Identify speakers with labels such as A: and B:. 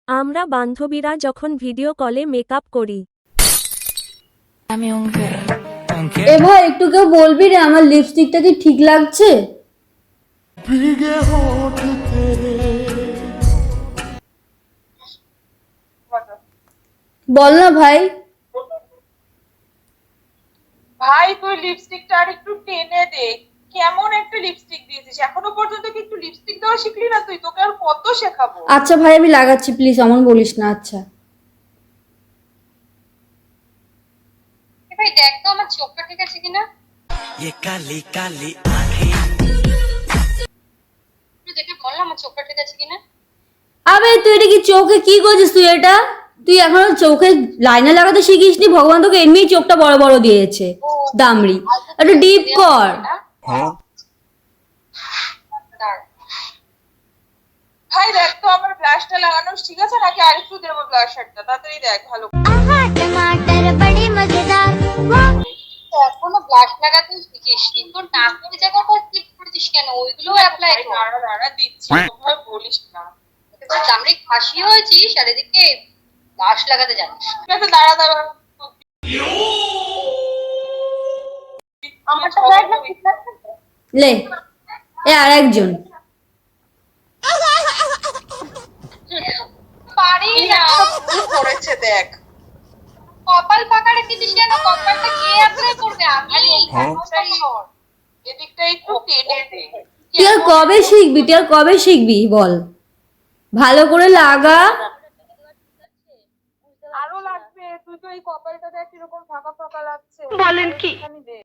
A: আমরা বান্ধবীরা যখন ভিডিও কলে মেকআপ করি।
B: আমি অঙ্কে
C: এ ভাই একটু কেউ বলবি রে আমার লিপস্টিকটা কি ঠিক লাগছে? বল না ভাই।
D: ভাই তুই লিপস্টিকটা আর একটু টেনে দে। কেমন একটা লিপস্টিক দিয়েছিস, এখনো পর্যন্ত কি একটু লিপস্টিক দেওয়া শিখলি না তুই? তোকে আর কত শেখাবো।
C: আচ্ছা ভাই আমি লাগাচ্ছি, প্লিজ অমন বলিস না। আচ্ছা
E: ভাই দেখ তো আমার চোখটা ঠিক আছে কিনা,
F: ये काली काली आंखें
E: একটু দেখে বল না আমার চোখটা ঠিক আছে কিনা।
C: আবে তুই এটা কি চোখে কি করছিস তুই? এটা তুই এখনো চোখে লাইনার লাগাতে শিখিসনি? ভগবান তোকে এমনি চোখটা বড় বড় দিয়েছে দামড়ি, একটু ডিপ কর।
E: দাঁড়া।
D: ভাই দেখ তো আমার ব্লাশটা লাগানো ঠিক আছে নাকি আর একটু দেবো ব্লাশারটা? তাড়াতাড়ি দেখ ভালো করে।
G: टमाटर बड़े मजेदार।
E: এখনো ব্লাশ লাগাতেও শিখিসনি, তোর নাকের জায়গাটা ঠিক করেছিস কেন? ওইগুলো অ্যাপ্লাই
D: ভাই,
E: কর।
D: দাঁড়া দাঁড়া দিচ্ছি, তোমরা বলিস না।
E: দামড়ি খাসি হয়েছিস আর এদিকে ব্লাশ লাগাতে জানিস।
D: ঠিক আছে দাঁড়া দাঁড়া।
E: আমারটা দেখ না ঠিক আছে?
C: লে এ আর একজন।
E: পারি না,
D: ভুল করেছে দেখ।
E: কপাল ফাঁকা রেখেছিস কেন? কপালটা কে অ্যাপ্লাই করবে? আমি
D: এদিকটা একটু টেনে দে।
C: তুই আর কবে শিখবি? তুই আর কবে শিখবি বল? ভালো করে লাগা।
D: আরো লাগবে, তুই তো এই কপালটা দেখ কিরকম ফাঁকা ফাঁকা লাগছে।
A: বলেন কি?
D: এখানে দে।